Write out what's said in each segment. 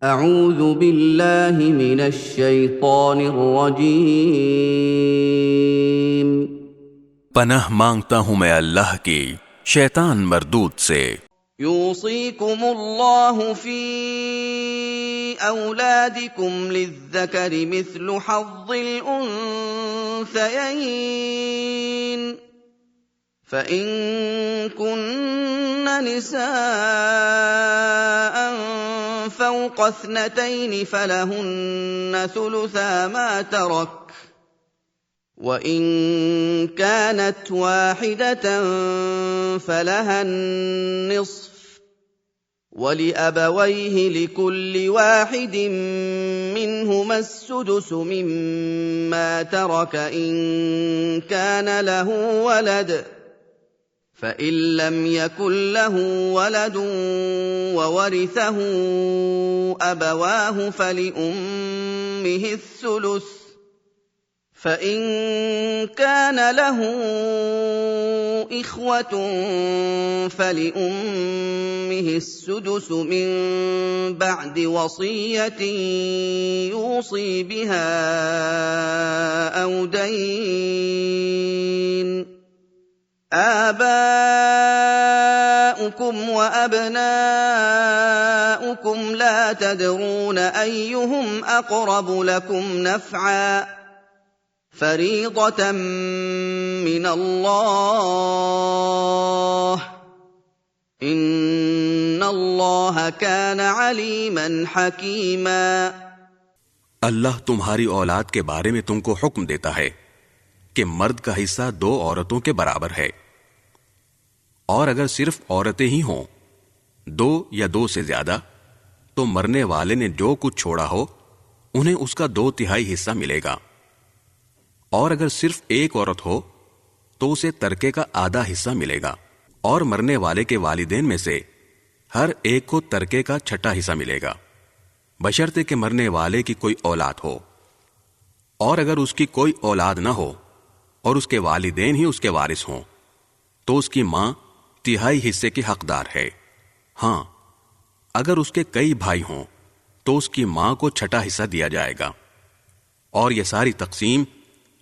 اعوذ باللہ من الشیطان الرجیم۔ پناہ مانگتا ہوں میں اللہ کی شیطان مردود سے۔ یوصیکم اللہ فی اولادکم للذکر مثل حظ الانثیین فإن كن نساء فوق اثنتين فلهن ثلثا ما ترك وإن كانت واحدة فلها النصف ولأبويه لكل واحد منهما السدس مما ترك إن كان له ولد فإن لم يكن له ولد وورثه أبواه فلأمه الثلث فإن كان له إخوة فلأمه السدس من بعد وصية يوصي بها أو دين آباؤكم وأبناؤكم لا تدرون أيهم أقرب لكم نفعا فریضة من اللہ ان اللہ کان علیما حکیما۔ اللہ تمہاری اولاد کے بارے میں تم کو حکم دیتا ہے کہ مرد کا حصہ 2 عورتوں کے برابر ہے، اور اگر صرف عورتیں ہی ہوں 2 یا 2 سے زیادہ تو مرنے والے نے جو کچھ چھوڑا ہو انہیں اس کا 2/3 حصہ ملے گا، اور اگر صرف ایک عورت ہو تو اسے ترکے کا آدھا حصہ ملے گا، اور مرنے والے کے والدین میں سے ہر ایک کو ترکے کا 6واں حصہ ملے گا، بشرطے کہ مرنے والے کی کوئی اولاد ہو۔ اور اگر اس کی کوئی اولاد نہ ہو اور اس کے والدین ہی اس کے وارث ہوں تو اس کی ماں 1/3 حصے کی حقدار ہے۔ ہاں، اگر اس کے کئی بھائی ہوں تو اس کی ماں کو 6واں حصہ دیا جائے گا، اور یہ ساری تقسیم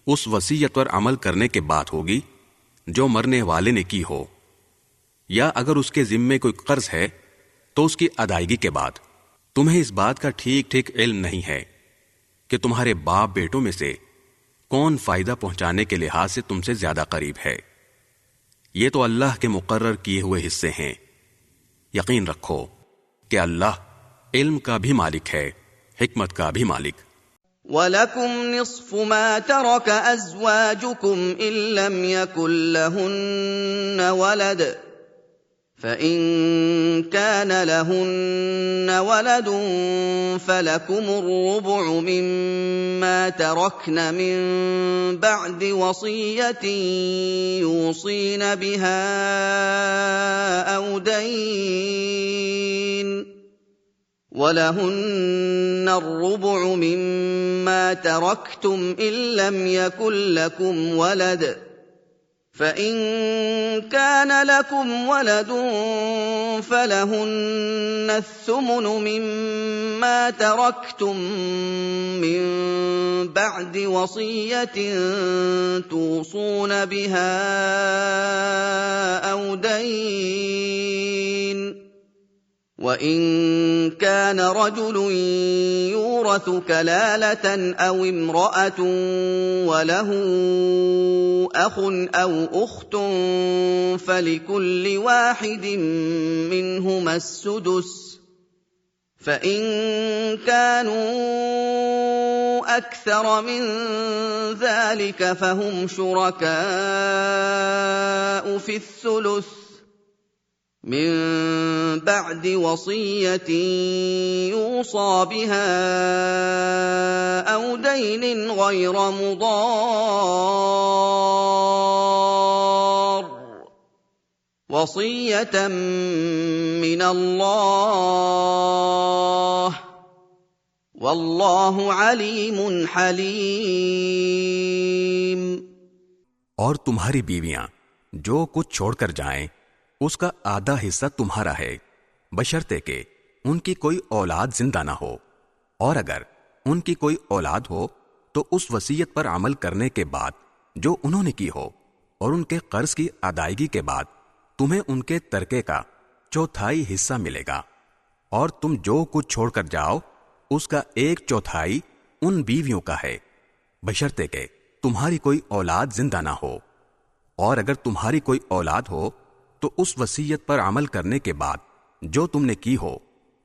اس وصیت پر عمل کرنے کے بعد ہوگی جو مرنے والے نے کی ہو، یا اگر اس کے ذمے کوئی قرض ہے تو اس کی ادائیگی کے بعد۔ تمہیں اس بات کا ٹھیک ٹھیک علم نہیں ہے کہ تمہارے باپ بیٹوں میں سے کون فائدہ پہنچانے کے لحاظ سے تم سے زیادہ قریب ہے، یہ تو اللہ کے مقرر کیے ہوئے حصے ہیں۔ یقین رکھو کہ اللہ علم کا بھی مالک ہے، حکمت کا بھی مالک۔ وَلَكُمْ نِصْفُ مَا تَرَكَ أَزْوَاجُكُمْ إِن لَّمْ يَكُن لَّهُنَّ وَلَدٌ فَإِن كَانَ لَهُنَّ وَلَدٌ فَلَكُمُ الرُّبُعُ مِمَّا تَرَكْنَ مِن بَعْدِ وَصِيَّةٍ يُوصِينَ بِهَا أَوْ دَيْنٍ وَلَهُنَّ الرُّبُعُ مِمَّا تَرَكْتُمْ إِن لَّمْ يَكُن لَّكُمْ وَلَدٌ فَإِن كَانَ لَكُمْ وَلَدٌ فَلَهُنَّ الثُّمُنُ مِمَّا تَرَكْتُم مِّن بَعْدِ وَصِيَّةٍ تُوصُونَ بِهَا أَوْ دَيْنٍ وَإِن كَانَ رَجُلٌ يُورَثُ كَلَالَةً أَوْ امْرَأَةٌ وَلَهُ أَخٌ أَوْ أُخْتٌ فَلِكُلِّ وَاحِدٍ مِّنْهُمَا السُّدُسُ فَإِن كَانُوا أَكْثَرَ مِن ذَلِكَ فَهُمْ شُرَكَاءُ فِي الثُّلُثِ من بعد وصية يوصى بها أو دين غير مضار وصية من الله واللہ علیم حلیم۔ اور تمہاری بیویاں جو کچھ چھوڑ کر جائیں اس کا آدھا حصہ تمہارا ہے، بشرطے کہ ان کی کوئی اولاد زندہ نہ ہو، اور اگر ان کی کوئی اولاد ہو تو اس وصیت پر عمل کرنے کے بعد جو انہوں نے کی ہو، اور ان کے قرض کی ادائیگی کے بعد تمہیں ان کے ترکے کا 1/4 حصہ ملے گا، اور تم جو کچھ چھوڑ کر جاؤ اس کا 1/4 ان بیویوں کا ہے، بشرطے کہ تمہاری کوئی اولاد زندہ نہ ہو۔ اور اگر تمہاری کوئی اولاد ہو تو اس وصیت پر عمل کرنے کے بعد جو تم نے کی ہو،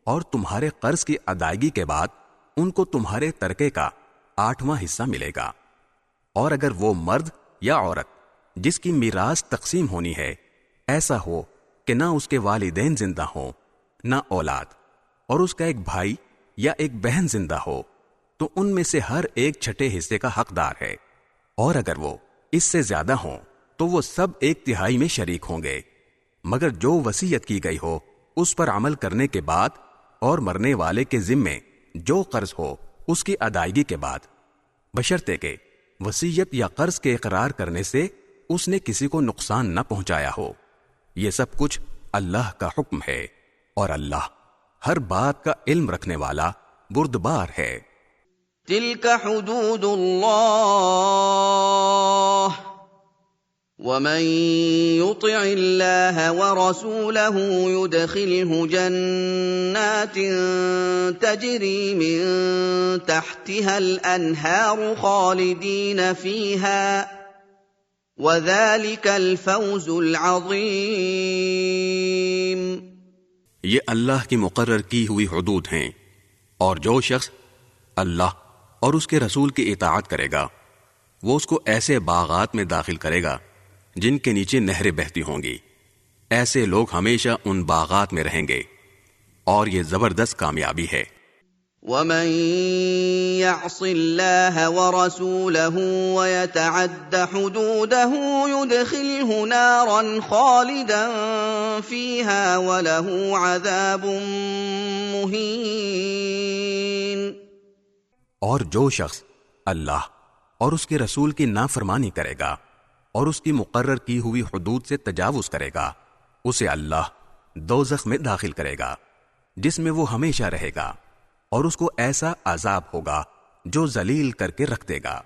اور تمہارے قرض کی ادائیگی کے بعد ان کو تمہارے ترکے کا 8واں حصہ ملے گا۔ اور اگر وہ مرد یا عورت جس کی میراث تقسیم ہونی ہے ایسا ہو کہ نہ اس کے والدین زندہ ہوں نہ اولاد، اور اس کا ایک بھائی یا ایک بہن زندہ ہو، تو ان میں سے ہر ایک 1/6 حصے کا حقدار ہے، اور اگر وہ اس سے زیادہ ہوں تو وہ سب 1/3 میں شریک ہوں گے، مگر جو وصیت کی گئی ہو اس پر عمل کرنے کے بعد اور مرنے والے کے ذمے جو قرض ہو اس کی ادائیگی کے بعد، بشرطے کہ وصیت یا قرض کے اقرار کرنے سے اس نے کسی کو نقصان نہ پہنچایا ہو۔ یہ سب کچھ اللہ کا حکم ہے، اور اللہ ہر بات کا علم رکھنے والا بردبار ہے۔ تلك حدود اللہ ومن يطع اللہ ورسولہ يدخلہ جنات تجری من تحتها الانہار خالدین فیہا وذلك الفوز العظیم۔ یہ اللہ کی مقرر کی ہوئی حدود ہیں، اور جو شخص اللہ اور اس کے رسول کی اطاعت کرے گا وہ اس کو ایسے باغات میں داخل کرے گا جن کے نیچے نہریں بہتی ہوں گی، ایسے لوگ ہمیشہ ان باغات میں رہیں گے، اور یہ زبردست کامیابی ہے۔ ومن يعص الله ورسوله ويتعد حدوده يدخله نارا خالدا فيها وله عذاب مهين۔ اور جو شخص اللہ اور اس کے رسول کی نافرمانی کرے گا اور اس کی مقرر کی ہوئی حدود سے تجاوز کرے گا، اسے اللہ دوزخ میں داخل کرے گا جس میں وہ ہمیشہ رہے گا، اور اس کو ایسا عذاب ہوگا جو ذلیل کر کے رکھ دے گا۔